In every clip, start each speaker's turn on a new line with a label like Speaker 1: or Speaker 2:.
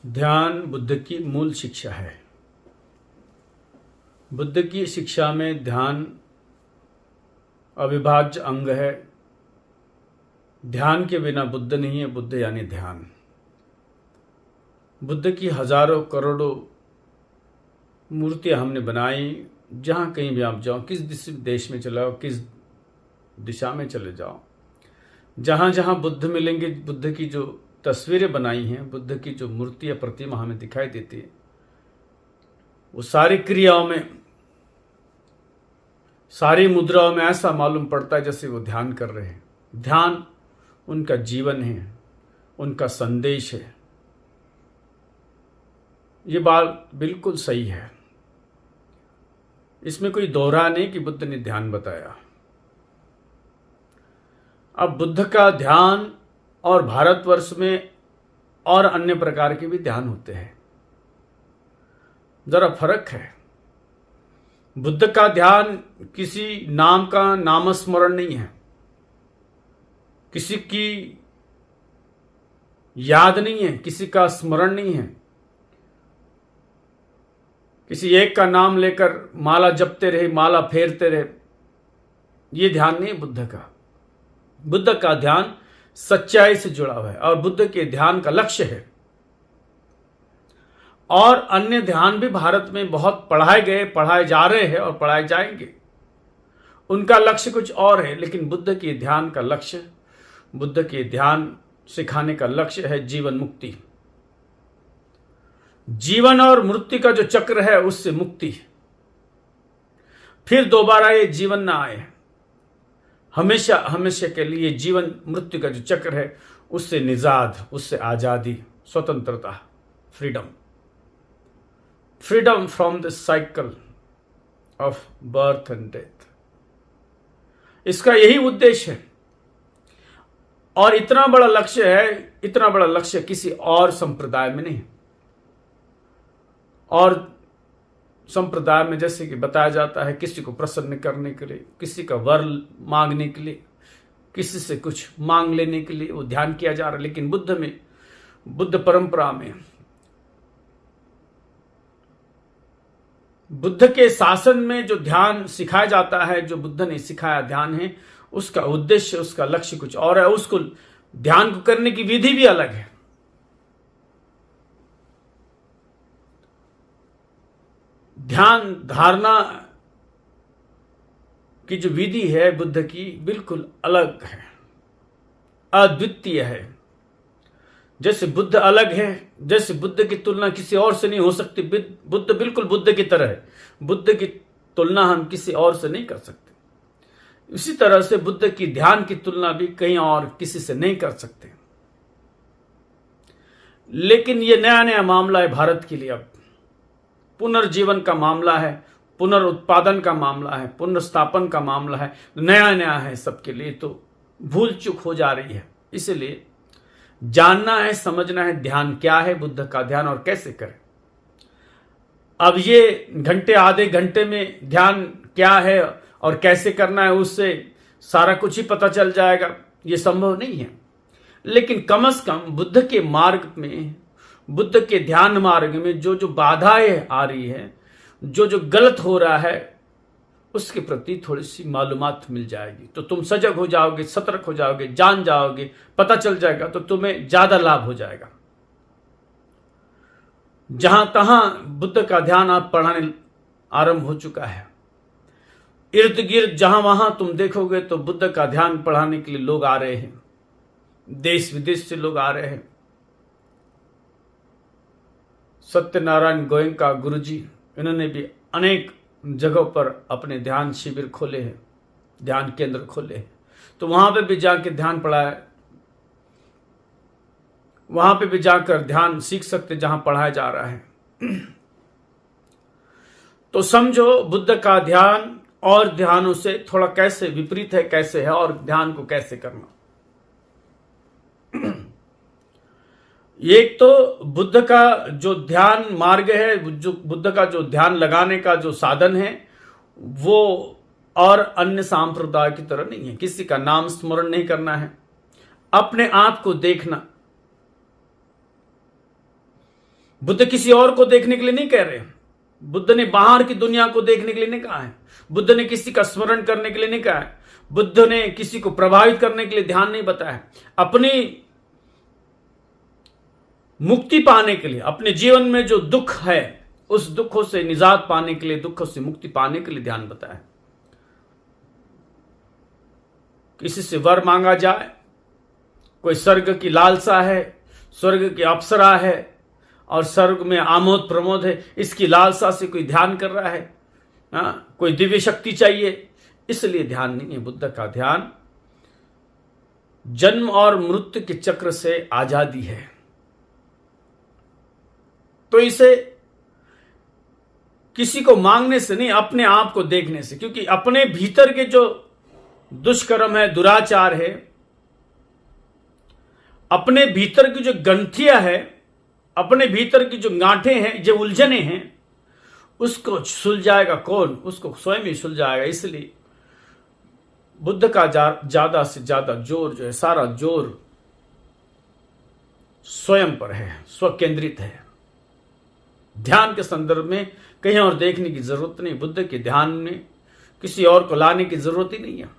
Speaker 1: ध्यान बुद्ध की मूल शिक्षा है। बुद्ध की शिक्षा में ध्यान अविभाज्य अंग है। ध्यान के बिना बुद्ध नहीं है, बुद्ध यानी ध्यान। बुद्ध की हजारों करोड़ों मूर्तियां हमने बनाई। जहाँ कहीं भी आप जाओ, किस देश में चले जाओ, किस दिशा में चले जाओ, जहाँ जहाँ बुद्ध मिलेंगे, बुद्ध की जो तस्वीरें बनाई हैं, बुद्ध की जो मूर्ति या प्रतिमा हमें दिखाई देती है, वो सारी क्रियाओं में, सारी मुद्राओं में ऐसा मालूम पड़ता है जैसे वो ध्यान कर रहे हैं। ध्यान उनका जीवन है, उनका संदेश है। ये बात बिल्कुल सही है, इसमें कोई दोहरा नहीं कि बुद्ध ने ध्यान बताया। अब बुद्ध का ध्यान और भारतवर्ष में और अन्य प्रकार के भी ध्यान होते हैं, जरा फर्क है। बुद्ध का ध्यान किसी नाम का नामस्मरण नहीं है, किसी की याद नहीं है, किसी का स्मरण नहीं है, किसी एक का नाम लेकर माला जपते रहे, माला फेरते रहे, ये ध्यान नहीं है बुद्ध का। बुद्ध का ध्यान सच्चाई से जुड़ा हुआ है और बुद्ध के ध्यान का लक्ष्य है। और अन्य ध्यान भी भारत में बहुत पढ़ाए गए, पढ़ाए जा रहे हैं और पढ़ाए जाएंगे। उनका लक्ष्य कुछ और है, लेकिन बुद्ध के ध्यान का लक्ष्य, बुद्ध के ध्यान सिखाने का लक्ष्य है जीवन मुक्ति। जीवन और मृत्यु का जो चक्र है, उससे मुक्ति, फिर दोबारा ये जीवन ना आए, हमेशा हमेशा के लिए जीवन मृत्यु का जो चक्र है, उससे निजाद, उससे आजादी, स्वतंत्रता, freedom, freedom from the cycle of birth and death. इसका यही उद्देश्य है। और इतना बड़ा लक्ष्य है, इतना बड़ा लक्ष्य किसी और संप्रदाय में नहीं। और संप्रदाय में जैसे कि बताया जाता है, किसी को प्रसन्न करने के लिए, किसी का वर मांगने के लिए, किसी से कुछ मांग लेने के लिए वो ध्यान किया जा रहा है। लेकिन बुद्ध में, बुद्ध परंपरा में, बुद्ध के शासन में जो ध्यान सिखाया जाता है, जो बुद्ध ने सिखाया ध्यान है, उसका उद्देश्य, उसका लक्ष्य कुछ और है। उसको ध्यान को करने की विधि भी अलग है। ध्यान धारणा की जो विधि है बुद्ध की, बिल्कुल अलग है, अद्वितीय है। जैसे बुद्ध अलग है, जैसे बुद्ध की तुलना किसी और से नहीं हो सकती। बुद्ध बिल्कुल बुद्ध की तरह है, बुद्ध की तुलना हम किसी और से नहीं कर सकते। इसी तरह से बुद्ध की ध्यान की तुलना भी कहीं और किसी से नहीं कर सकते। लेकिन यह नया नया मामला है भारत के लिए। अब पुनर्जीवन का मामला है, पुनरुत्पादन का मामला है, पुनर्स्थापन का मामला है, नया नया है सबके लिए, तो भूल चूक हो जा रही है। इसलिए जानना है, समझना है ध्यान क्या है, बुद्ध का ध्यान, और कैसे करें। अब ये घंटे, आधे घंटे में ध्यान क्या है और कैसे करना है, उससे सारा कुछ ही पता चल जाएगा, ये संभव नहीं है। लेकिन कम से कम बुद्ध के मार्ग में, बुद्ध के ध्यान मार्ग में जो जो बाधाएं आ रही है, जो जो गलत हो रहा है, उसके प्रति थोड़ी सी मालूमात मिल जाएगी तो तुम सजग हो जाओगे, सतर्क हो जाओगे, जान जाओगे, पता चल जाएगा, तो तुम्हें ज्यादा लाभ हो जाएगा। जहां तहां बुद्ध का ध्यान आप पढ़ाने आरंभ हो चुका है। इर्द गिर्द जहां वहां तुम देखोगे तो बुद्ध का ध्यान पढ़ाने के लिए लोग आ रहे हैं, देश विदेश से लोग आ रहे हैं। सत्यनारायण गोयंका गुरुजी, इन्होंने भी अनेक जगहों पर अपने ध्यान शिविर खोले हैं, ध्यान केंद्र खोले हैं। तो वहां पे भी जाकर ध्यान पढ़ाया, वहां पे भी जाकर ध्यान सीख सकते जहां पढ़ाया जा रहा है। तो समझो बुद्ध का ध्यान और ध्यानों से थोड़ा कैसे विपरीत है, कैसे है, और ध्यान को कैसे करना। एक तो बुद्ध का जो ध्यान मार्ग है, जो बुद्ध का जो ध्यान लगाने का जो साधन है, वो और अन्य सांप्रदाय की तरह नहीं है। किसी का नाम स्मरण नहीं करना है, अपने आप को देखना, बुद्ध किसी और को देखने के लिए नहीं कह रहे। बुद्ध ने बाहर की दुनिया को देखने के लिए नहीं कहा है। बुद्ध ने किसी का स्मरण करने के लिए नहीं कहा है। बुद्ध ने किसी को प्रभावित करने के लिए ध्यान नहीं बताया है। अपनी मुक्ति पाने के लिए, अपने जीवन में जो दुख है उस दुखों से निजात पाने के लिए, दुखों से मुक्ति पाने के लिए ध्यान बताया। किसी से वर मांगा जाए, कोई स्वर्ग की लालसा है, स्वर्ग की अप्सरा है और स्वर्ग में आमोद प्रमोद है, इसकी लालसा से कोई ध्यान कर रहा है, कोई दिव्य शक्ति चाहिए, इसलिए ध्यान नहीं है। बुद्ध का ध्यान जन्म और मृत्यु के चक्र से आजादी है। तो इसे किसी को मांगने से नहीं, अपने आप को देखने से, क्योंकि अपने भीतर के जो दुष्कर्म है, दुराचार है, अपने भीतर की जो ग्रंथियां है, अपने भीतर की जो गांठें हैं, जो उलझने हैं, उसको सुलझाएगा कौन? उसको स्वयं ही सुलझाएगा। इसलिए बुद्ध का ज्यादा से ज्यादा जोर जो है, सारा जोर स्वयं पर है, स्वकेंद्रित है। ध्यान के संदर्भ में कहीं और देखने की जरूरत नहीं। बुद्ध के ध्यान में किसी और को लाने की जरूरत ही नहीं है।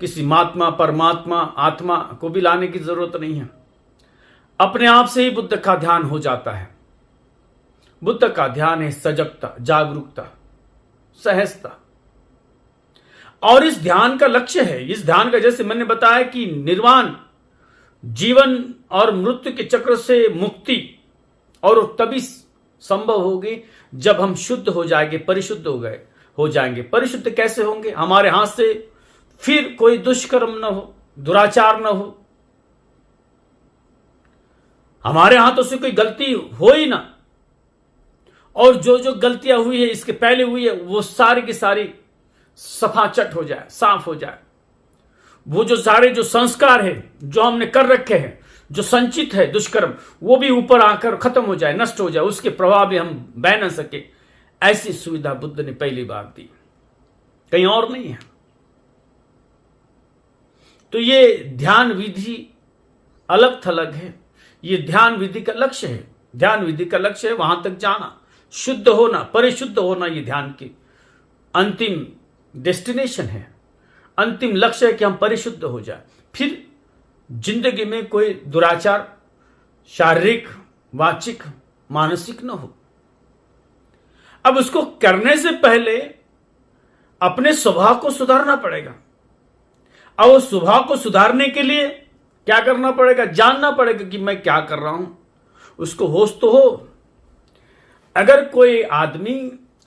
Speaker 1: किसी महात्मा, परमात्मा, आत्मा को भी लाने की जरूरत नहीं है। अपने आप से ही बुद्ध का ध्यान हो जाता है। बुद्ध का ध्यान है सजगता, जागरूकता, सहजता। और इस ध्यान का लक्ष्य है, इस ध्यान का, जैसे मैंने बताया कि निर्वाण, जीवन और मृत्यु के चक्र से मुक्ति, और तभी संभव होगी जब हम शुद्ध हो जाएंगे, परिशुद्ध हो जाएंगे। परिशुद्ध कैसे होंगे? हमारे हाथ से फिर कोई दुष्कर्म न हो, दुराचार न हो, हमारे हाथों से कोई गलती हो ही ना, और जो जो गलतियां हुई है, इसके पहले हुई है, वो सारी की सारी सफाचट हो जाए, साफ हो जाए। वो जो सारे जो संस्कार है, जो हमने कर रखे हैं, जो संचित है दुष्कर्म, वो भी ऊपर आकर खत्म हो जाए, नष्ट हो जाए, उसके प्रभाव भी हम बह न सके। ऐसी सुविधा बुद्ध ने पहली बार दी, कहीं और नहीं है। तो ये ध्यान विधि अलग थलग है। ये ध्यान विधि का लक्ष्य है। ध्यान विधि का लक्ष्य है वहां तक जाना, शुद्ध होना, परिशुद्ध होना। ये ध्यान की अंतिम डेस्टिनेशन है, अंतिम लक्ष्य है कि हम परिशुद्ध हो जाए। फिर जिंदगी में कोई दुराचार शारीरिक, वाचिक, मानसिक न हो। अब उसको करने से पहले अपने स्वभाव को सुधारना पड़ेगा। अब उस स्वभाव को सुधारने के लिए क्या करना पड़ेगा? जानना पड़ेगा कि मैं क्या कर रहा हूं, उसको होश तो हो। अगर कोई आदमी,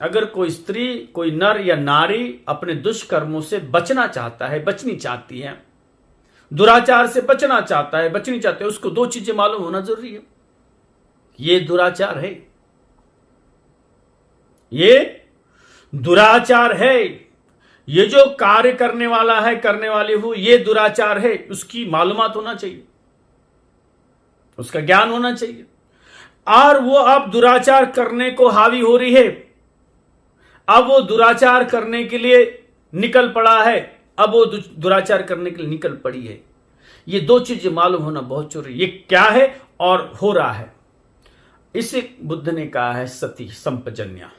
Speaker 1: अगर कोई स्त्री, कोई नर या नारी अपने दुष्कर्मों से बचना चाहता है, बचनी चाहती है, दुराचार से बचना चाहता है, बचनी चाहते है, उसको दो चीजें मालूम होना जरूरी है। ये दुराचार है, ये दुराचार है, ये जो कार्य करने वाला है, करने वाली हो, ये दुराचार है, उसकी मालूमात होना चाहिए, उसका ज्ञान होना चाहिए। और वो अब दुराचार करने को हावी हो रही है, अब वो दुराचार करने के लिए निकल पड़ा है, अब वो दुराचार करने के लिए निकल पड़ी है। ये दो चीजें मालूम होना बहुत जरूरी। ये क्या है और हो रहा है, इसे बुद्ध ने कहा है सती संपजन्या।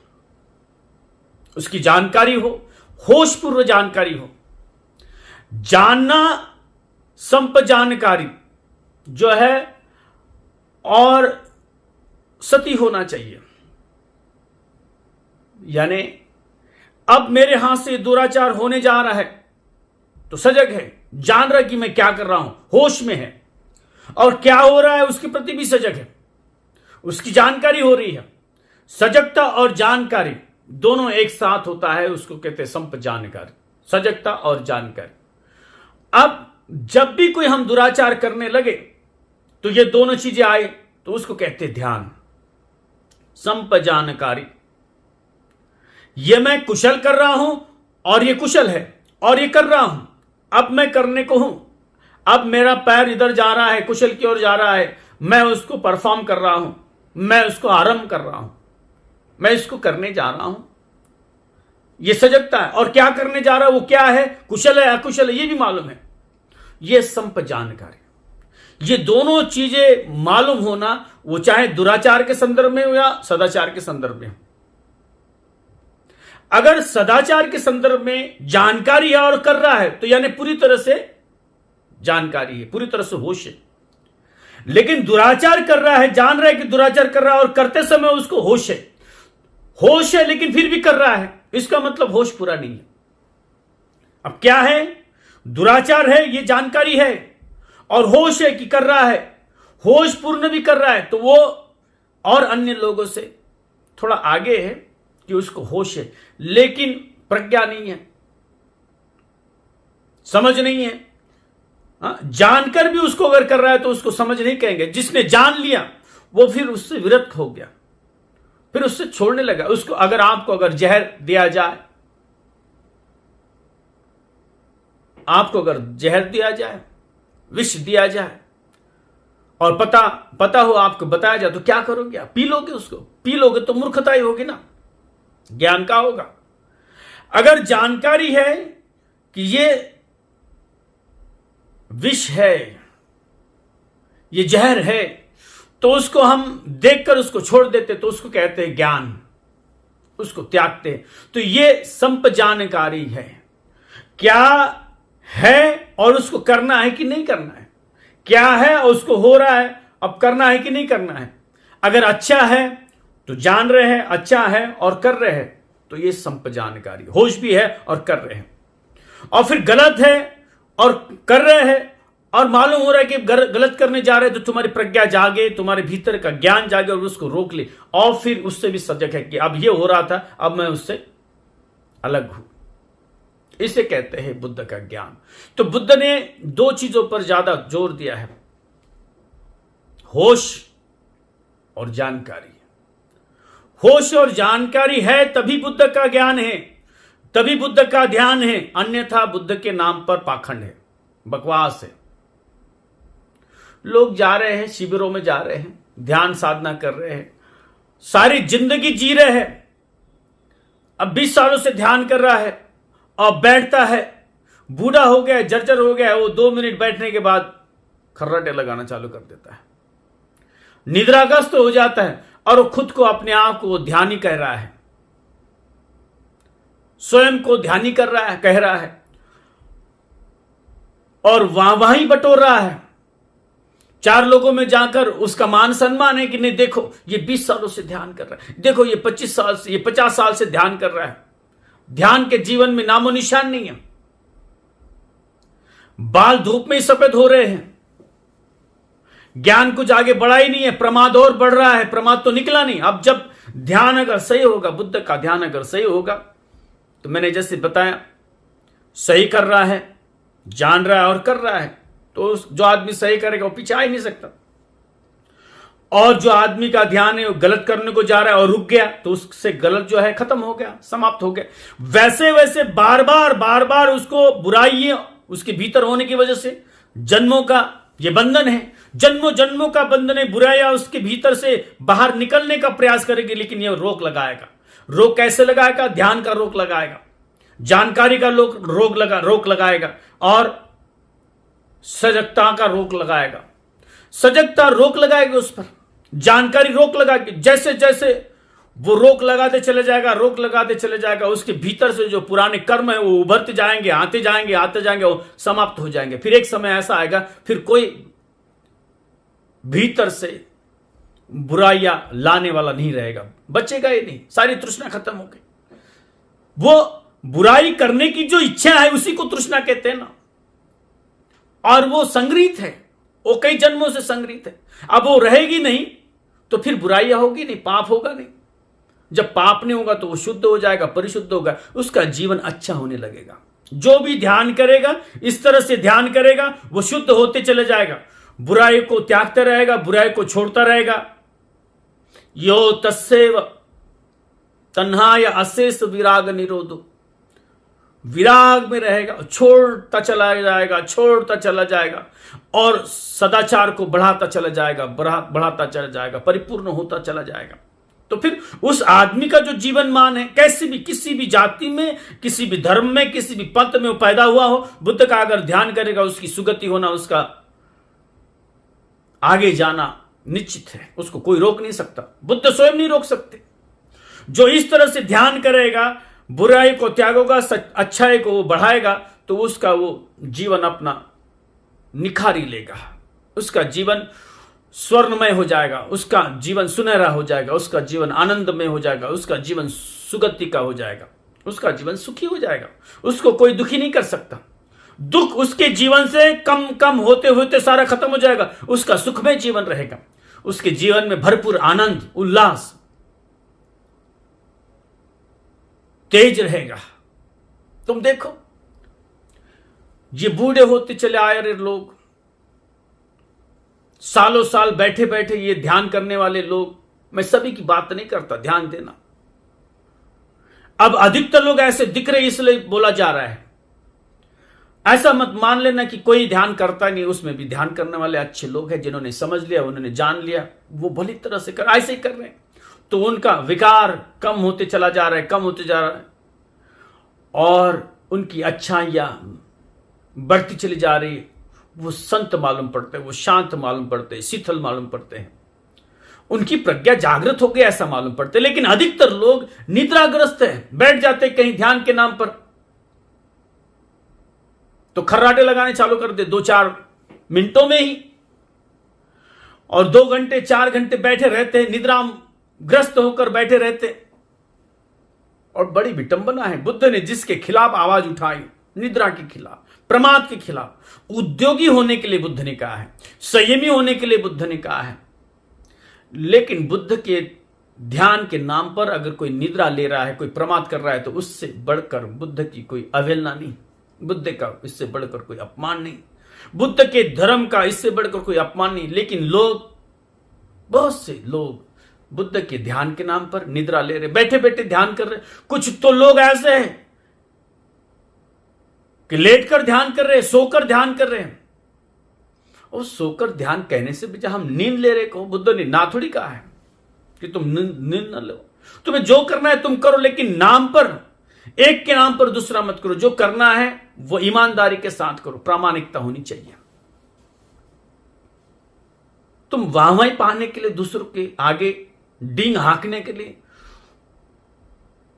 Speaker 1: उसकी जानकारी हो, होशपूर्व जानकारी हो। जानना संपजानकारी जो है, और सती होना चाहिए। यानी अब मेरे हाथ से दुराचार होने जा रहा है तो सजग है, जान रहा कि मैं क्या कर रहा हूं, होश में है, और क्या हो रहा है उसके प्रति भी सजग है, उसकी जानकारी हो रही है। सजगता और जानकारी दोनों एक साथ होता है, उसको कहते हैं संपजानकारी, सजगता और जानकारी। अब जब भी कोई हम दुराचार करने लगे तो ये दोनों चीजें आए तो उसको कहते हैं ध्यान, संपजानकारी। ये मैं कुशल कर रहा हूं और ये कुशल है और ये कर रहा हूं, अब मैं करने को हूं, अब मेरा पैर इधर जा रहा है, कुशल की ओर जा रहा है, मैं उसको परफॉर्म कर रहा हूं, मैं उसको आरंभ कर रहा हूं, मैं इसको करने जा रहा हूं। ये सजगता है। और क्या करने जा रहा है वो क्या है, कुशल है अकुशल है, ये भी मालूम है। ये संपजानकारी, ये दोनों चीजें मालूम होना, वो चाहे दुराचार के संदर्भ में हो या सदाचार के संदर्भ में हो। अगर सदाचार के संदर्भ में जानकारी है और कर रहा है तो यानी पूरी तरह से जानकारी है, पूरी तरह से होश है। लेकिन दुराचार कर रहा है, जान रहा है कि दुराचार कर रहा है और करते समय उसको होश है लेकिन फिर भी कर रहा है, इसका मतलब होश पूरा नहीं है। अब क्या है? दुराचार है, ये जानकारी है, और होश है कि कर रहा है, होश पूर्ण भी कर रहा है, तो वो और अन्य लोगों से थोड़ा आगे है कि उसको होश है लेकिन प्रज्ञा नहीं है, समझ नहीं है। जानकर भी उसको अगर कर रहा है तो उसको समझ नहीं कहेंगे। जिसने जान लिया वो फिर उससे विरक्त हो गया, फिर उससे छोड़ने लगा। उसको अगर आपको अगर जहर दिया जाए, आपको अगर जहर दिया जाए, विष दिया जाए और पता हो, आपको बताया जाए, तो क्या करोगे आप? पी लोगे उसको? पी लोगे तो मूर्खता ही होगी ना, ज्ञान का होगा। अगर जानकारी है कि ये विष है, ये जहर है, तो उसको हम देखकर उसको छोड़ देते तो उसको कहते हैं ज्ञान, उसको त्यागते हैं। तो ये संपजानकारी है, क्या है और उसको करना है कि नहीं करना है, क्या है और उसको हो रहा है, अब करना है कि नहीं करना है। अगर अच्छा है तो जान रहे हैं, अच्छा है और कर रहे हैं, तो ये संपजानकारी, होश भी है और कर रहे हैं। और फिर गलत है और कर रहे हैं और मालूम हो रहा है कि गलत करने जा रहे हैं, तो तुम्हारी प्रज्ञा जागे, तुम्हारे भीतर का ज्ञान जागे और उसको रोक ले, और फिर उससे भी सजग है कि अब ये हो रहा था, अब मैं उससे अलग हूं। इसे कहते हैं बुद्ध का ज्ञान। तो बुद्ध ने दो चीजों पर ज्यादा जोर दिया है, होश और जानकारी। होश और जानकारी है तभी बुद्ध का ज्ञान है, तभी बुद्ध का ध्यान है, अन्यथा बुद्ध के नाम पर पाखंड है, बकवास है। लोग जा रहे हैं, शिविरों में जा रहे हैं, ध्यान साधना कर रहे हैं, सारी जिंदगी जी रहे हैं, अब 20 सालों से ध्यान कर रहा है और बैठता है, बूढ़ा हो गया, जर्जर हो गया, वो 2 मिनट बैठने के बाद खर्राटे लगाना चालू कर देता है, निद्राग्रस्त हो जाता है और वो खुद को, अपने आप को ध्यानी कह रहा है, स्वयं को ध्यानी कर रहा है, कह रहा है, और वाहवाही बटोर रहा है। 4 लोगों में जाकर उसका मान सम्मान है कि नहीं, देखो ये 20 सालों से ध्यान कर रहा है, देखो ये 25 साल से, ये 50 साल से ध्यान कर रहा है। ध्यान के जीवन में नामो निशान नहीं है, बाल धूप में ही सफेद हो रहे हैं, ज्ञान कुछ आगे बढ़ा ही नहीं है, प्रमाद और बढ़ रहा है, प्रमाद तो निकला नहीं। अब जब ध्यान अगर सही होगा, बुद्ध का ध्यान अगर सही होगा, तो मैंने जैसे बताया, सही कर रहा है, जान रहा है और कर रहा है, तो जो आदमी सही करेगा वो पीछे आ ही नहीं सकता। और जो आदमी का ध्यान है वो गलत करने को जा रहा है और रुक गया, तो उससे गलत जो है खत्म हो गया, समाप्त हो गया। वैसे वैसे बार बार उसको बुराई उसके भीतर होने की वजह से जन्मों का ये बंधन है, जन्मों का बंधन है, बुराइयां उसके भीतर से बाहर निकलने का प्रयास करेगी, लेकिन ये रोक लगाएगा। रोक कैसे लगाएगा? ध्यान का रोक लगाएगा, जानकारी का रोक लगाएगा और सजगता का रोक लगाएगा। सजगता रोक लगाएगी उस पर, जानकारी रोक लगाएगी। जैसे जैसे वो रोक लगाते चले जाएगा, उसके भीतर से जो पुराने कर्म है वो उभरते जाएंगे, आते जाएंगे, वो समाप्त हो जाएंगे। फिर एक समय ऐसा आएगा, फिर कोई भीतर से बुराइयां लाने वाला नहीं रहेगा, बचेगा ही नहीं, सारी तृष्णा खत्म हो गई। वो बुराई करने की जो इच्छा है उसी को तृष्णा कहते हैं ना, और वो संग्रहित है, वो कई जन्मों से संग्रहित है। अब वो रहेगी नहीं तो फिर बुराइयां होगी नहीं, पाप होगा नहीं। जब पाप नहीं होगा तो वो शुद्ध हो जाएगा, परिशुद्ध होगा, उसका जीवन अच्छा होने लगेगा। जो भी ध्यान करेगा, इस तरह से ध्यान करेगा, वो शुद्ध होते चले जाएगा, बुराई को त्यागता रहेगा, बुराई को छोड़ता रहेगा। यो तस्सेव तन्हाय अशेष विराग निरोधो, विराग में रहेगा, छोड़ता चला जाएगा और सदाचार को बढ़ाता चला जाएगा, परिपूर्ण होता चला जाएगा। तो फिर उस आदमी का जो जीवन मान है, किसी भी जाति में, किसी भी धर्म में, किसी भी पंथ में वो पैदा हुआ हो, बुद्ध का अगर ध्यान करेगा, उसकी सुगति होना उसका आगे जाना निश्चित है, उसको कोई रोक नहीं सकता, बुद्ध स्वयं नहीं रोक सकते। जो इस तरह से ध्यान करेगा, बुराई को त्यागेगा, अच्छाई को वो बढ़ाएगा, तो उसका वो जीवन अपना निखारी लेगा, उसका जीवन स्वर्णमय हो जाएगा, उसका जीवन सुनहरा हो जाएगा, उसका जीवन आनंदमय हो जाएगा, उसका जीवन सुगति का हो जाएगा, उसका जीवन सुखी हो जाएगा, उसको कोई दुखी नहीं कर सकता। दुख उसके जीवन से कम कम होते होते सारा खत्म हो जाएगा, उसका सुखमय जीवन रहेगा, उसके जीवन में भरपूर आनंद, उल्लास, तेज रहेगा। तुम देखो, ये बूढ़े होते चले आए रहे लोग, सालों साल बैठे बैठे ये ध्यान करने वाले लोग, मैं सभी की बात नहीं करता, ध्यान देना। अब अधिकतर लोग ऐसे दिख रहे इसलिए बोला जा रहा है। ऐसा मत मान लेना कि कोई ध्यान करता नहीं, उसमें भी ध्यान करने वाले अच्छे लोग हैं, जिन्होंने समझ लिया, उन्होंने जान लिया, वो भली तरह से ऐसे ही कर रहे हैं, तो उनका विकार कम होते चला जा रहा है, कम होते जा रहा है, और उनकी अच्छाइयां बढ़ती चली जा रही है। वो संत मालूम पड़ते हैं, वो शांत मालूम पड़ते हैं, शीतल मालूम पड़ते हैं, उनकी प्रज्ञा जागृत हो गई ऐसा मालूम पड़ते हैं। लेकिन अधिकतर लोग निद्राग्रस्त हैं, बैठ जाते कहीं ध्यान के नाम पर, तो खर्राटे लगाने चालू कर दे 2-4 मिनटों में ही, और 2 घंटे 4 घंटे बैठे रहते हैं, निद्राग्रस्त होकर बैठे रहते हैं। और बड़ी विटंबना है, बुद्ध ने जिसके खिलाफ आवाज उठाई, निद्रा के खिलाफ, प्रमाद के खिलाफ, उद्योगी होने के लिए बुद्ध ने कहा है, संयमी होने के लिए बुद्ध ने कहा है। लेकिन बुद्ध के ध्यान के नाम पर अगर कोई निद्रा ले रहा है, कोई प्रमाद कर रहा है, तो उससे बढ़कर बुद्ध की कोई अवहेलना नहीं, बुद्ध का इससे बढ़कर कोई अपमान नहीं, बुद्ध के धर्म का इससे बढ़कर कोई अपमान नहीं। लेकिन लोग, बहुत से लोग बुद्ध के ध्यान के नाम पर निद्रा ले रहे, बैठे बैठे ध्यान कर रहे। कुछ तो लोग ऐसे हैं कि लेटकर ध्यान कर रहे, सोकर ध्यान कर रहे हैं। और सोकर ध्यान कहने से भी हम नींद ले रहे को, बुद्ध ने ना थोड़ी कहा है कि तुम नींद न लो, तुम्हें जो करना है तुम करो, लेकिन नाम पर, एक के नाम पर दूसरा मत करो। जो करना है वो ईमानदारी के साथ करो, प्रामाणिकता होनी चाहिए। तुम वाहवाही पाने के लिए, दूसरों के आगे डींग हाँकने के लिए,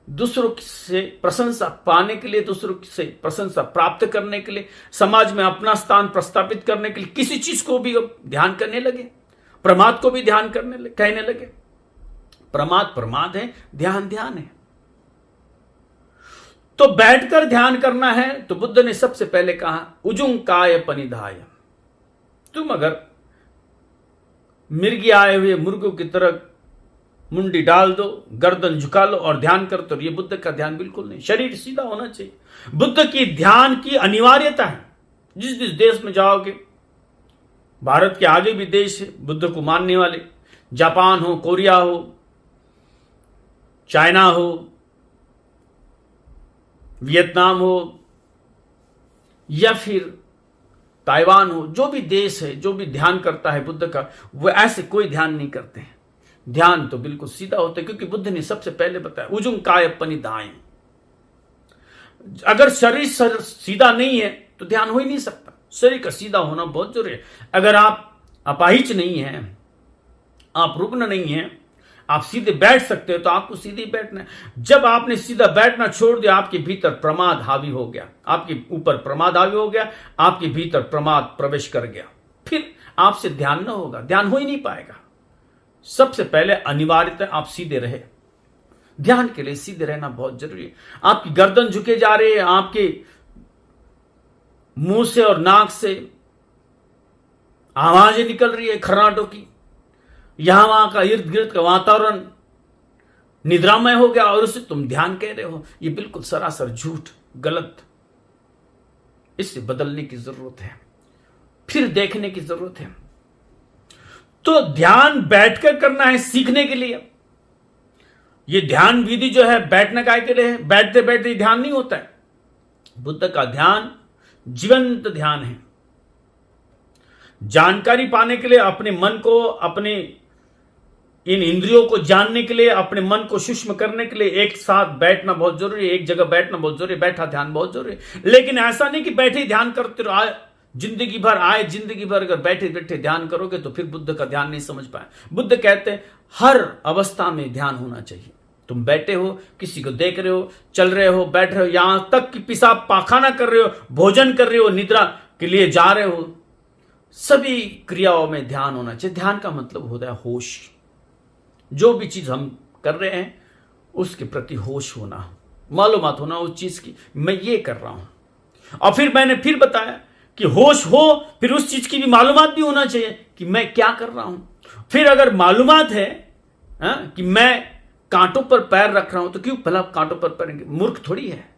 Speaker 1: दूसरों से प्रशंसा पाने के लिए, दूसरों से प्रशंसा प्राप्त करने के लिए, समाज में अपना स्थान प्रस्तावित करने के लिए किसी चीज को भी अब ध्यान करने लगे, प्रमाद को भी ध्यान कहने लगे। प्रमाद प्रमाद है, ध्यान ध्यान है। तो बैठकर ध्यान करना है तो बुद्ध ने सबसे पहले कहा उजुंग काय पनिधाय। तुम अगर मिर्गी आए हुए मुर्गों की तरह मुंडी डाल दो, गर्दन झुका लो और ध्यान करते, और ये बुद्ध का ध्यान बिल्कुल नहीं। शरीर सीधा होना चाहिए, बुद्ध की ध्यान की अनिवार्यता है। जिस जिस देश में जाओगे, भारत के आगे भी देश है बुद्ध को मानने वाले, जापान हो, कोरिया हो, चाइना हो, वियतनाम हो, या फिर ताइवान हो, जो भी देश है, जो भी ध्यान करता है बुद्ध का, वो ऐसे कोई ध्यान नहीं करते हैं। ध्यान तो बिल्कुल सीधा होता है, क्योंकि बुद्ध ने सबसे पहले बताया उजुंग काय पनिधाय। अगर शरीर सीधा नहीं है तो ध्यान हो ही नहीं सकता। शरीर का सीधा होना बहुत जरूरी है। अगर आप अपाहिज नहीं है, आप रुग्ण नहीं है, आप सीधे बैठ सकते हो, तो आपको सीधे बैठना है। जब आपने सीधा बैठना छोड़ दिया, आपके भीतर प्रमाद हावी हो गया, आपके ऊपर प्रमाद हावी हो गया, आपके भीतर प्रमाद प्रवेश कर गया, फिर आपसे ध्यान न होगा, ध्यान हो ही नहीं पाएगा। सबसे पहले अनिवार्यता आप सीधे रहे। ध्यान के लिए सीधे रहना बहुत जरूरी है। आपकी गर्दन झुके जा रही है, आपके मुंह से और नाक से आवाजें निकल रही है खर्राटों की, यहां वहां का इर्द गिर्द का वातावरण निद्रामय हो गया और उसे तुम ध्यान कह रहे हो, ये बिल्कुल सरासर झूठ, गलत। इससे बदलने की जरूरत है, फिर देखने की जरूरत है। तो ध्यान बैठकर करना है, सीखने के लिए। ये ध्यान विधि जो है बैठने का के लिए है, बैठते बैठते ध्यान नहीं होता है। बुद्ध का ध्यान जीवंत ध्यान है। जानकारी पाने के लिए, अपने मन को, अपने इन इंद्रियों को जानने के लिए, अपने मन को सूक्ष्म करने के लिए एक साथ बैठना बहुत जरूरी है, एक जगह बैठना बहुत जरूरी है, बैठा ध्यान बहुत जरूरी है। लेकिन ऐसा नहीं कि बैठे ध्यान करते रहो, जिंदगी भर आए, जिंदगी भर अगर बैठे बैठे ध्यान करोगे तो फिर बुद्ध का ध्यान नहीं समझ पाए। बुद्ध कहते हैं हर अवस्था में ध्यान होना चाहिए। तुम बैठे हो, किसी को देख रहे हो, चल रहे हो, बैठ रहे हो, यहां तक कि पेशाब पाखाना कर रहे हो, भोजन कर रहे हो, निद्रा के लिए जा रहे हो, सभी क्रियाओं में ध्यान होना चाहिए। ध्यान का मतलब होता है होश। जो भी चीज हम कर रहे हैं उसके प्रति होश होना, मालूमात होना उस चीज की, मैं ये कर रहा हूं। और फिर मैंने फिर बताया कि होश हो, फिर उस चीज की भी मालूमात भी होना चाहिए कि मैं क्या कर रहा हूं। फिर अगर मालूमात है कि मैं कांटों पर पैर रख रहा हूं, तो क्यों भला कांटों पर पैर, मूर्ख थोड़ी है।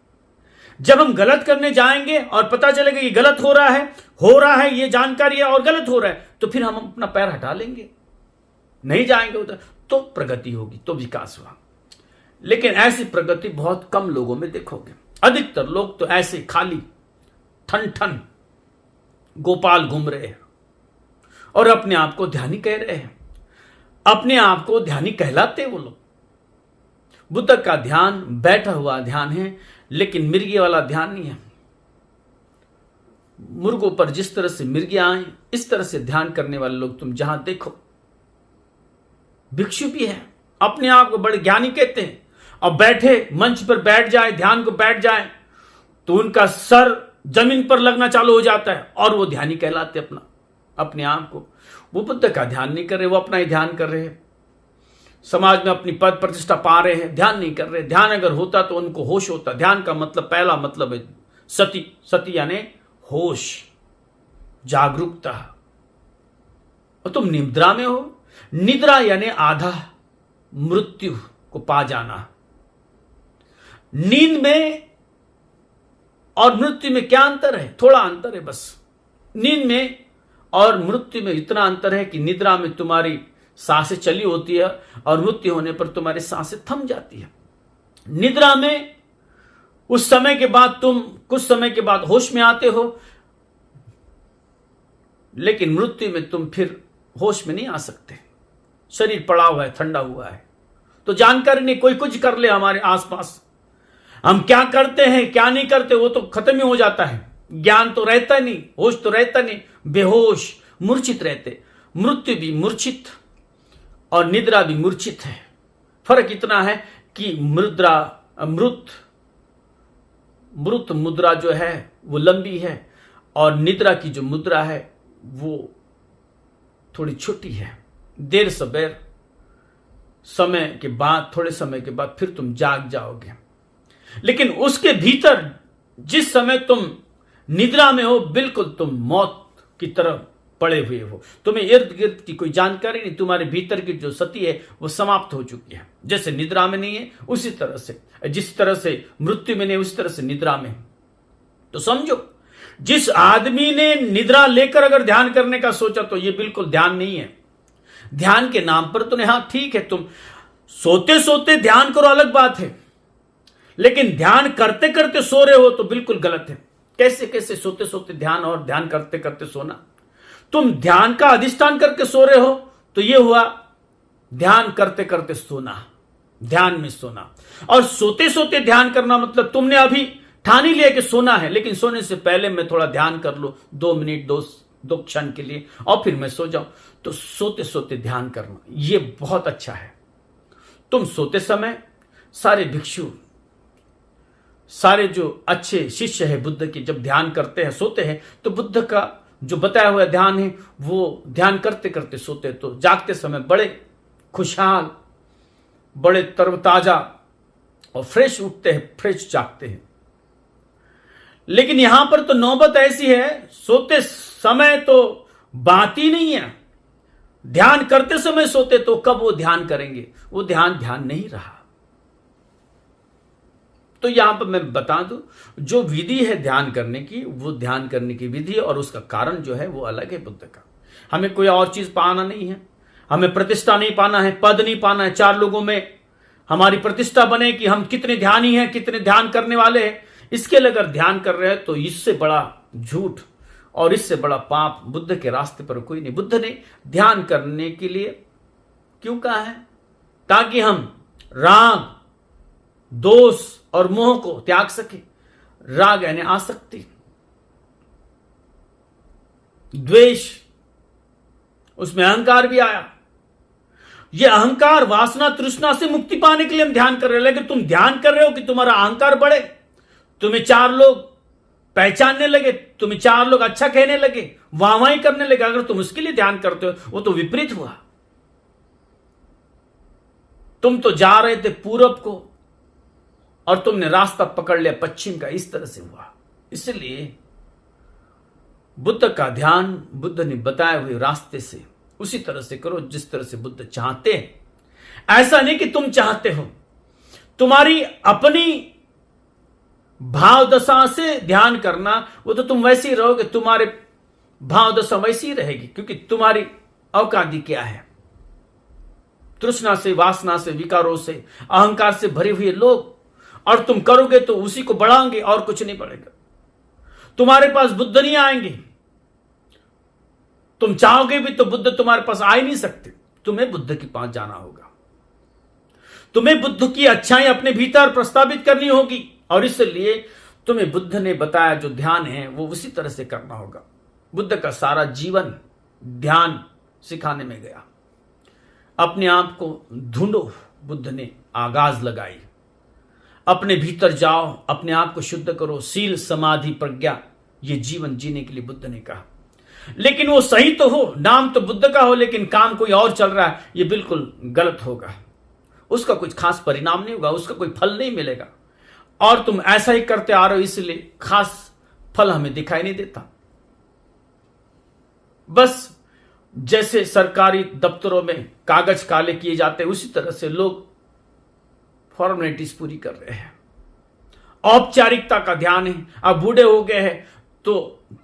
Speaker 1: जब हम गलत करने जाएंगे और पता चलेगा ये गलत हो रहा है, ये जानकारी है और गलत हो रहा है, तो फिर हम अपना पैर हटा लेंगे, नहीं जाएंगे उधर, तो प्रगति होगी, तो विकास हुआ। लेकिन ऐसी प्रगति बहुत कम लोगों में देखोगे। अधिकतर लोग तो ऐसे खाली ठन ठन गोपाल घूम रहे हैं और अपने आप को ध्यानी कह रहे हैं, अपने आप को ध्यानी कहलाते वो लोग। बुद्ध का ध्यान बैठा हुआ ध्यान है, लेकिन मिर्गी वाला ध्यान नहीं है। मुर्गों पर जिस तरह से मिर्गियां आए, इस तरह से ध्यान करने वाले लोग तुम जहां देखो, भिक्षु भी है, अपने आप को बड़े ज्ञानी कहते हैं, और बैठे मंच पर बैठ जाए, ध्यान को बैठ जाए, तो उनका सर जमीन पर लगना चालू हो जाता है और वो ध्यानी कहलाते अपने आप को। वो बुद्ध का ध्यान नहीं कर रहे, वो अपना ही ध्यान कर रहे हैं, समाज में अपनी पद प्रतिष्ठा पा रहे हैं, ध्यान नहीं कर रहे। ध्यान अगर होता तो उनको होश होता। ध्यान का मतलब, पहला मतलब है सती। सती यानी होश, जागरूकता। और तुम निद्रा में हो। निद्रा यानी आधा मृत्यु को पा जाना। नींद में और मृत्यु में क्या अंतर है? थोड़ा अंतर है बस। नींद में और मृत्यु में इतना अंतर है कि निद्रा में तुम्हारी सांसें चली होती है और मृत्यु होने पर तुम्हारी सांसें थम जाती है। निद्रा में उस समय के बाद तुम कुछ समय के बाद होश में आते हो, लेकिन मृत्यु में तुम फिर होश में नहीं आ सकते। शरीर पड़ा हुआ है, ठंडा हुआ है, तो जानकारी नहीं, कोई कुछ कर ले हमारे आसपास, हम क्या करते हैं क्या नहीं करते वो तो खत्म ही हो जाता है। ज्ञान तो रहता नहीं, होश तो रहता नहीं, बेहोश मूर्छित रहते। मृत्यु भी मूर्छित और निद्रा भी मूर्छित है। फर्क इतना है कि मृत मुद्रा जो है वो लंबी है और निद्रा की जो मुद्रा है वो थोड़ी छोटी है। देर सबेर समय के बाद, थोड़े समय के बाद फिर तुम जाग जाओगे। लेकिन उसके भीतर जिस समय तुम निद्रा में हो, बिल्कुल तुम मौत की तरफ पड़े हुए हो। तुम्हें इर्द गिर्द की कोई जानकारी नहीं, तुम्हारे भीतर की जो सती है वो समाप्त हो चुकी है। जैसे निद्रा में नहीं है उसी तरह से, जिस तरह से मृत्यु में नहीं उसी तरह से निद्रा में। तो समझो, जिस आदमी ने निद्रा लेकर अगर ध्यान करने का सोचा तो ये बिल्कुल ध्यान नहीं है। ध्यान के नाम पर तो हाँ ठीक है, तुम सोते सोते ध्यान करो, अलग बात है, लेकिन ध्यान करते करते सो रहे हो तो बिल्कुल गलत है। कैसे कैसे सोते सोते ध्यान और ध्यान करते करते सोना? तुम ध्यान का अधिष्ठान करके सो रहे हो तो यह हुआ ध्यान करते करते सोना, ध्यान में सोना। और सोते सोते ध्यान करना मतलब तुमने अभी ठान ही लिया कि सोना है, लेकिन सोने से पहले मैं थोड़ा ध्यान कर लो 2 मिनट 2 क्षण के लिए और फिर मैं सो जाऊं। तो सोते सोते ध्यान करना ये बहुत अच्छा है। तुम सोते समय सारे भिक्षु, सारे जो अच्छे शिष्य है बुद्ध के, जब ध्यान करते हैं सोते हैं तो बुद्ध का जो बताया हुआ ध्यान है वो ध्यान करते करते सोते, तो जागते समय बड़े खुशहाल, बड़े तरोताजा और फ्रेश उठते हैं, फ्रेश जागते हैं। लेकिन यहां पर तो नौबत ऐसी है, सोते समय तो बात ही नहीं है, ध्यान करते समय सोते तो कब वो ध्यान करेंगे? वो ध्यान नहीं रहा। तो यहां पर मैं बता दूं, जो विधि है ध्यान करने की, वो ध्यान करने की विधि और उसका कारण जो है वो अलग है बुद्ध का। हमें कोई और चीज पाना नहीं है, हमें प्रतिष्ठा नहीं पाना है, पद नहीं पाना है, 4 लोगों में हमारी प्रतिष्ठा बने कि हम कितने ध्यानी हैं, कितने ध्यान करने वाले हैं। इसके लिए अगर ध्यान कर रहे हैं तो इससे बड़ा झूठ और इससे बड़ा पाप बुद्ध के रास्ते पर कोई नहीं। बुद्ध ने ध्यान करने के लिए क्यों कहा है? ताकि हम राग, दोष और मोह को त्याग सके। राग यानी आसक्ति, द्वेष, उसमें अहंकार भी आया। यह अहंकार, वासना, तृष्णा से मुक्ति पाने के लिए हम ध्यान कर रहे हैं। लेकिन तुम ध्यान कर रहे हो कि तुम्हारा अहंकार बढ़े, तुम्हें 4 लोग पहचानने लगे, तुम्हें 4 लोग अच्छा कहने लगे, वाहवाही करने लगे। अगर तुम उसके लिए ध्यान करते हो, वो तो विपरीत हुआ। तुम तो जा रहे थे पूरब को और तुमने रास्ता पकड़ लिया पश्चिम का। इस तरह से हुआ। इसलिए बुद्ध का ध्यान बुद्ध ने बताए हुए रास्ते से उसी तरह से करो जिस तरह से बुद्ध चाहते हैं। ऐसा नहीं कि तुम चाहते हो। तुम्हारी अपनी भाव दशा से ध्यान करना, वो तो तुम वैसे ही रहोगे, तुम्हारे भाव दशा वैसी ही रहेगी, क्योंकि तुम्हारी औकाती क्या है। तृष्णा से, वासना से, विकारों से, अहंकार से भरे हुए लोग, और तुम करोगे तो उसी को बढ़ाओगे और कुछ नहीं बढ़ेगा। तुम्हारे पास बुद्ध नहीं आएंगे। तुम चाहोगे भी तो बुद्ध तुम्हारे पास आ ही नहीं सकते। तुम्हें बुद्ध के पास जाना होगा। तुम्हें बुद्ध की अच्छाई अपने भीतर प्रस्तावित करनी होगी, और इसलिए तुम्हें बुद्ध ने बताया जो ध्यान है वो उसी तरह से करना होगा। बुद्ध का सारा जीवन ध्यान सिखाने में गया। अपने आप को ढूंढो, बुद्ध ने आगाज लगाई। अपने भीतर जाओ, अपने आप को शुद्ध करो। सील, समाधि, प्रज्ञा, ये जीवन जीने के लिए बुद्ध ने कहा। लेकिन वो सही तो हो, नाम तो बुद्ध का हो, लेकिन काम कोई और चल रहा है, ये बिल्कुल गलत होगा। उसका कुछ खास परिणाम नहीं होगा, उसका कोई फल नहीं मिलेगा। और तुम ऐसा ही करते आ रहे हो, इसलिए खास फल हमें दिखाई नहीं देता। बस जैसे सरकारी दफ्तरों में कागज काले किए जाते हैं, उसी तरह से लोग फॉर्मेलिटीज पूरी कर रहे हैं। औपचारिकता का ध्यान है। अब बूढ़े हो गए हैं तो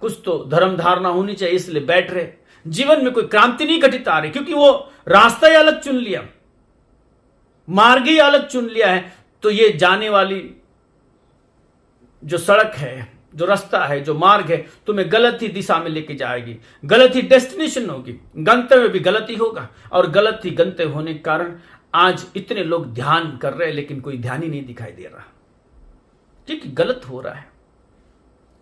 Speaker 1: कुछ तो धर्म धारणा होनी चाहिए, इसलिए बैठ रहे। जीवन में कोई क्रांति नहीं घटित आ रही, क्योंकि वो रास्ता ही अलग चुन लिया, मार्ग ही अलग चुन लिया है। तो ये जाने वाली जो सड़क है, जो रास्ता है, जो मार्ग है, तुम्हें गलत ही दिशा में लेके जाएगी, गलत ही डेस्टिनेशन होगी, गंतव्य भी गलत ही होगा। और गलत ही गंतव्य होने के कारण आज इतने लोग ध्यान कर रहे हैं, लेकिन कोई ध्यान ही नहीं दिखाई दे रहा, क्योंकि गलत हो रहा है।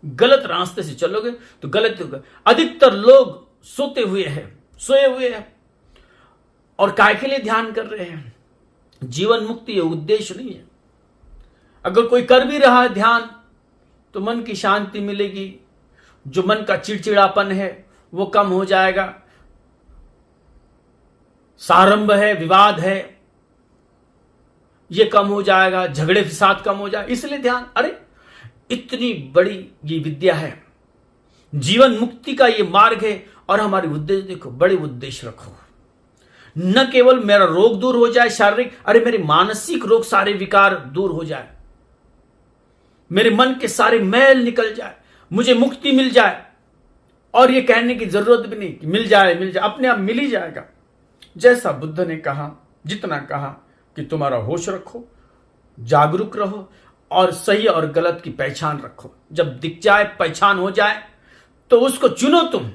Speaker 1: गलत रास्ते से चलोगे तो गलत होगा। अधिकतर लोग सोए हुए हैं और काय के लिए ध्यान कर रहे हैं? जीवन मुक्ति है, उद्देश्य नहीं है। अगर कोई कर भी रहा है ध्यान तो मन की शांति मिलेगी, जो मन का चिड़चिड़ापन है वो कम हो जाएगा, सारंभ है, विवाद है, ये कम हो जाएगा, झगड़े फसाद कम हो जाए। इसलिए ध्यान, अरे इतनी बड़ी ये विद्या है, जीवन मुक्ति का ये मार्ग है। और हमारे उद्देश्य देखो, बड़े उद्देश्य रखो। न केवल मेरा रोग दूर हो जाए शारीरिक, अरे मेरे मानसिक रोग, सारे विकार दूर हो जाए, मेरे मन के सारे मैल निकल जाए, मुझे मुक्ति मिल जाए। और ये कहने की जरूरत भी नहीं कि मिल जाए, अपने आप मिल ही जाएगा। जैसा बुद्ध ने कहा, जितना कहा कि तुम्हारा होश रखो, जागरूक रहो और सही और गलत की पहचान रखो। जब दिख जाए, पहचान हो जाए तो उसको चुनो तुम।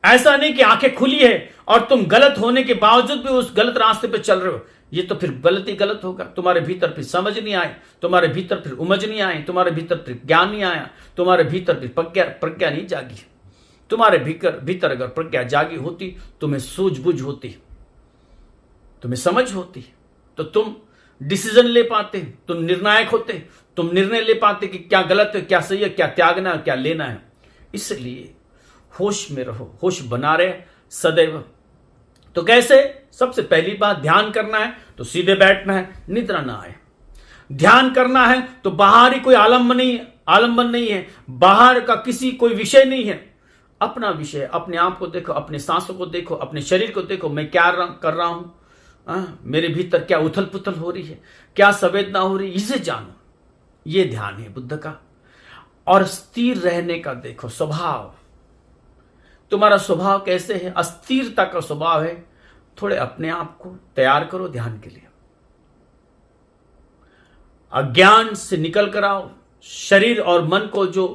Speaker 1: ऐसा नहीं कि आंखें खुली है और तुम गलत होने के बावजूद भी उस गलत रास्ते पे चल रहे हो, ये तो फिर गलत ही गलत होगा। तुम्हारे भीतर फिर समझ नहीं आए, तुम्हारे भीतर फिर उमज नहीं आए, तुम्हारे भीतर फिर ज्ञान नहीं आया, तुम्हारे भीतर फिर प्रज्ञा नहीं जागी। तुम्हारे भीतर अगर प्रज्ञा जागी होती, तुम्हें सूझबूझ होती, तुम्हें समझ होती, तो तुम डिसीजन ले पाते, तुम निर्णायक होते, तुम निर्णय ले पाते कि क्या गलत है, क्या सही है, क्या त्यागना है, क्या लेना है। इसलिए होश में रहो, होश बना रहे सदैव। तो कैसे? सबसे पहली बात, ध्यान करना है तो सीधे बैठना है, निद्रा ना आए। ध्यान करना है तो बाहर ही कोई आलंबन नहीं है, बाहर का किसी कोई विषय नहीं है। अपना विषय, अपने आप को देखो, अपने सांसों को देखो, अपने शरीर को देखो, मैं क्या कर रहा हूं, मेरे भीतर क्या उथल पुथल हो रही है, क्या संवेदना हो रही है, इसे जानो। ये ध्यान है बुद्ध का। और स्थिर रहने का देखो स्वभाव, तुम्हारा स्वभाव कैसे है? अस्थिरता का स्वभाव है। थोड़े अपने आप को तैयार करो ध्यान के लिए। अज्ञान से निकल कर आओ। शरीर और मन को जो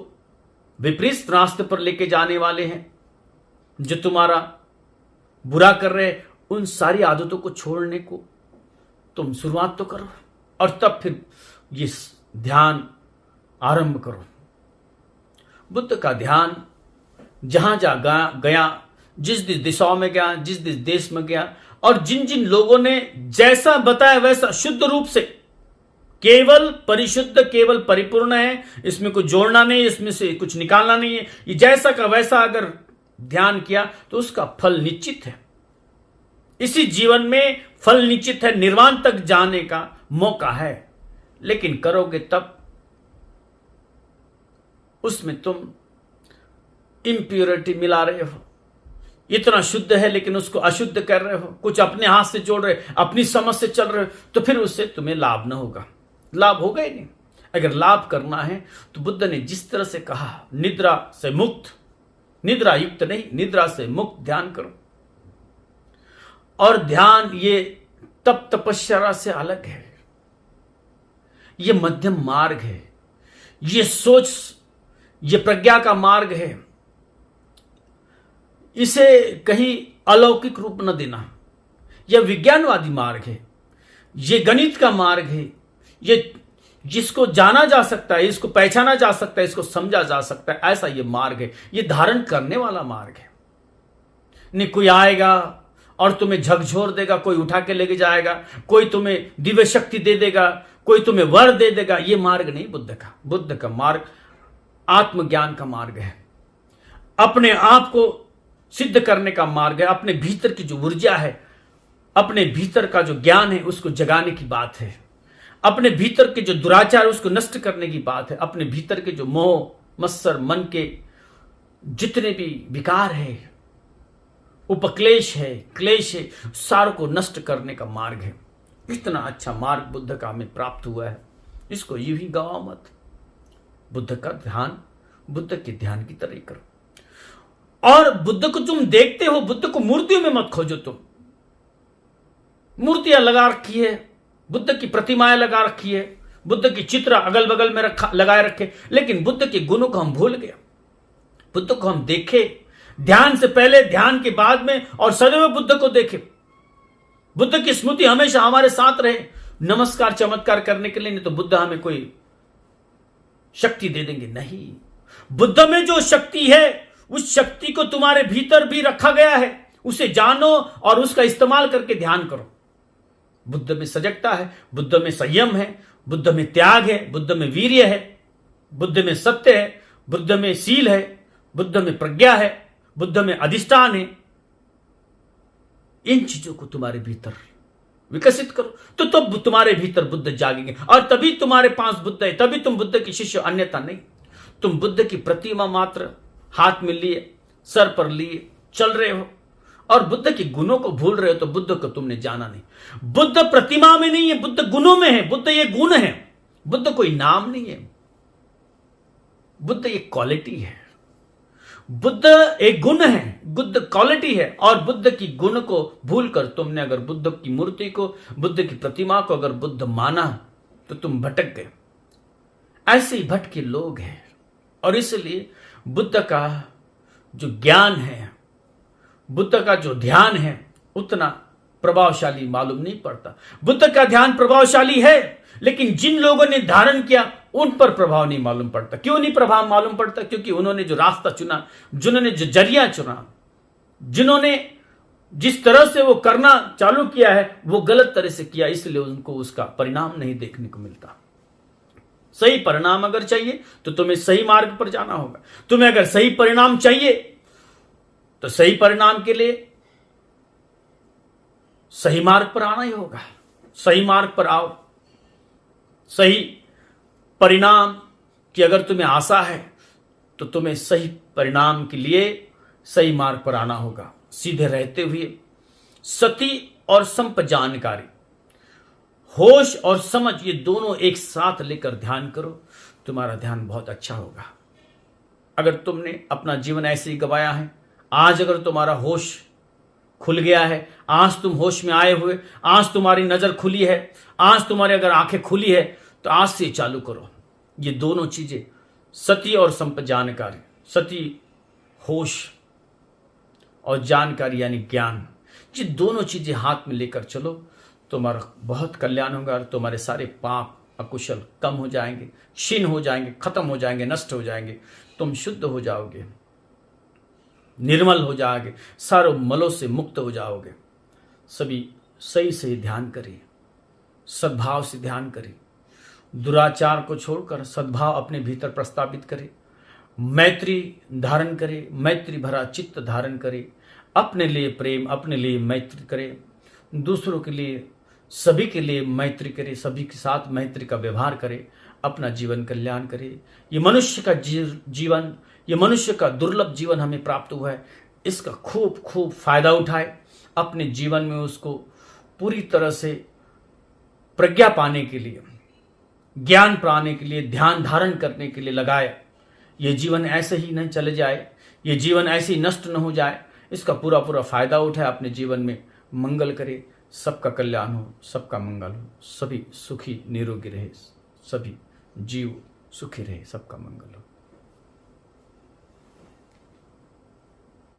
Speaker 1: विपरीत रास्ते पर लेके जाने वाले हैं, जो तुम्हारा बुरा कर रहे हैं, उन सारी आदतों को छोड़ने को तुम शुरुआत तो करो, और तब फिर ये ध्यान आरंभ करो। बुद्ध का ध्यान जहां गया, जिस जिस दिशाओं में गया, जिस जिस देश में गया, और जिन जिन लोगों ने जैसा बताया वैसा शुद्ध रूप से, केवल परिशुद्ध, केवल परिपूर्ण है, इसमें कुछ जोड़ना नहीं, इसमें से कुछ निकालना नहीं है, ये जैसा का वैसा अगर ध्यान किया तो उसका फल निश्चित है। इसी जीवन में फल निश्चित है, निर्वाण तक जाने का मौका है, लेकिन करोगे तब उसमें तुम इम्प्योरिटी मिला रहे हो। इतना शुद्ध है लेकिन उसको अशुद्ध कर रहे हो, कुछ अपने हाथ से जोड़ रहे, अपनी समझ से चल रहे हो, तो फिर उससे तुम्हें लाभ ना होगा, लाभ होगा ही नहीं। अगर लाभ करना है तो बुद्ध ने जिस तरह से कहा, निद्रा से मुक्त, निद्रा युक्त नहीं, निद्रा से मुक्त ध्यान करो। और ध्यान ये तप तपस्या से अलग है, ये मध्यम मार्ग है, ये सोच, ये प्रज्ञा का मार्ग है। इसे कहीं अलौकिक रूप न देना। यह विज्ञानवादी मार्ग है, ये गणित का मार्ग है, ये जिसको जाना जा सकता है, इसको पहचाना जा सकता है, इसको समझा जा सकता है, ऐसा ये मार्ग है। ये धारण करने वाला मार्ग है। नहीं कोई आएगा और तुम्हें झकझोर देगा, कोई उठा के लेके जाएगा, कोई तुम्हें दिव्य शक्ति दे देगा, कोई तुम्हें वर दे देगा। ये मार्ग नहीं बुद्ध का। बुद्ध का मार्ग आत्मज्ञान का मार्ग है, अपने आप को सिद्ध करने का मार्ग है। अपने भीतर की जो ऊर्जा है, अपने भीतर का जो ज्ञान है, उसको जगाने की बात है। अपने भीतर के जो दुराचार है उसको नष्ट करने की बात है। अपने भीतर के जो मोह मत्सर, मन के जितने भी विकार है, उपक्लेश है, क्लेश है, सारों को नष्ट करने का मार्ग है। इतना अच्छा मार्ग बुद्ध का हमें प्राप्त हुआ है, इसको यूं ही गवाओ मत। बुद्ध का ध्यान बुद्ध के ध्यान की तरह करो। और बुद्ध को तुम देखते हो, बुद्ध को मूर्तियों में मत खोजो। तुम मूर्तियां लगा रखी है, बुद्ध की प्रतिमाएं लगा रखी है, बुद्ध की चित्र अगल बगल में लगाए रखे, लेकिन बुद्ध के गुणों को हम भूल गए। बुद्ध को हम देखे ध्यान से पहले, ध्यान के बाद में, और सदैव बुद्ध को देखे। बुद्ध की स्मृति हमेशा हमारे साथ रहे, नमस्कार चमत्कार करने के लिए। नहीं तो बुद्ध हमें कोई शक्ति दे देंगे नहीं। बुद्ध में जो शक्ति है, उस शक्ति को तुम्हारे भीतर भी रखा गया है, उसे जानो और उसका इस्तेमाल करके ध्यान करो। बुद्ध में सजगता है, बुद्ध में संयम है, बुद्ध में त्याग है, बुद्ध में वीर्य है, बुद्ध में सत्य है, बुद्ध में शील है, बुद्ध में प्रज्ञा है, बुद्ध में अधिष्ठान है। इन चीजों को तुम्हारे भीतर विकसित करो तो तब तुम्हारे भीतर बुद्ध जागेंगे, और तभी तुम्हारे पास बुद्ध है, तभी तुम बुद्ध की शिष्य, अन्यथा नहीं। तुम बुद्ध की प्रतिमा मात्र हाथ में लिए, सर पर लिए चल रहे हो, और बुद्ध के गुणों को भूल रहे हो, तो बुद्ध को तुमने जाना नहीं। बुद्ध प्रतिमा में नहीं है, बुद्ध गुणों में है। बुद्ध ये गुण है, बुद्ध कोई नाम नहीं है। बुद्ध ये क्वालिटी है, बुद्ध एक गुण है, बुद्ध क्वालिटी है। और बुद्ध की गुण को भूलकर तुमने अगर बुद्ध की मूर्ति को, बुद्ध की प्रतिमा को अगर बुद्ध माना, तो तुम भटक गए। ऐसे ही भटके लोग हैं, और इसलिए बुद्ध का जो ज्ञान है, बुद्ध का जो ध्यान है, उतना प्रभावशाली मालूम नहीं पड़ता। बुद्ध का ध्यान प्रभावशाली है, लेकिन जिन लोगों ने धारण किया उन पर प्रभाव नहीं मालूम पड़ता। क्यों नहीं प्रभाव मालूम पड़ता? क्योंकि उन्होंने जो रास्ता चुना, जिन्होंने जो जरिया चुना, जिन्होंने जिस तरह से वो करना चालू किया है, वो गलत तरह से किया, इसलिए उनको उसका परिणाम नहीं देखने को मिलता। सही परिणाम अगर चाहिए तो तुम्हें सही मार्ग पर जाना होगा। तुम्हें अगर सही परिणाम चाहिए तो सही परिणाम के लिए सही मार्ग पर आना ही होगा। सही मार्ग पर आओ। सही परिणाम की अगर तुम्हें आशा है तो तुम्हें सही परिणाम के लिए सही मार्ग पर आना होगा। सीधे रहते हुए सती और संप जानकारी, होश और समझ, ये दोनों एक साथ लेकर ध्यान करो, तुम्हारा ध्यान बहुत अच्छा होगा। अगर तुमने अपना जीवन ऐसे ही गवाया है, आज अगर तुम्हारा होश खुल गया है, आज तुम होश में आए हुए, आज तुम्हारी नजर खुली है, आज तुम्हारी अगर आंखें खुली है, तो आज से चालू करो। ये दोनों चीजें, सती और संप जानकारी, सती होश और जानकारी यानी ज्ञान, ये दोनों चीजें हाथ में लेकर चलो, तुम्हारा बहुत कल्याण होगा। और तुम्हारे सारे पाप अकुशल कम हो जाएंगे, क्षीण हो जाएंगे, खत्म हो जाएंगे, नष्ट हो जाएंगे, तुम शुद्ध हो जाओगे। निर्मल हो जाओगे, सारे मलों से मुक्त हो जाओगे। सभी सही सही ध्यान करिए, सद्भाव से ध्यान करिए, दुराचार को छोड़कर सद्भाव अपने भीतर प्रस्तावित करें, मैत्री धारण करे, मैत्री भरा चित्त धारण करे, अपने लिए प्रेम, अपने लिए मैत्री करे, दूसरों के लिए, सभी के लिए मैत्री करे, सभी के साथ मैत्री का व्यवहार करे, अपना जीवन कल्याण करे। ये मनुष्य का जीवन, ये मनुष्य का दुर्लभ जीवन हमें प्राप्त हुआ है, इसका खूब खूब फायदा उठाए, अपने जीवन में उसको पूरी तरह से प्रज्ञा पाने के लिए, ज्ञान पाने के लिए, ध्यान धारण करने के लिए लगाए। ये जीवन ऐसे ही नहीं चले जाए, ये जीवन ऐसे ही नष्ट न हो जाए, इसका पूरा पूरा फायदा उठाए, अपने जीवन में मंगल करे, सबका कल्याण हो, सबका मंगल हो, सभी सुखी निरोगी रहे, सभी जीव सुखी रहे, सबका मंगल हो।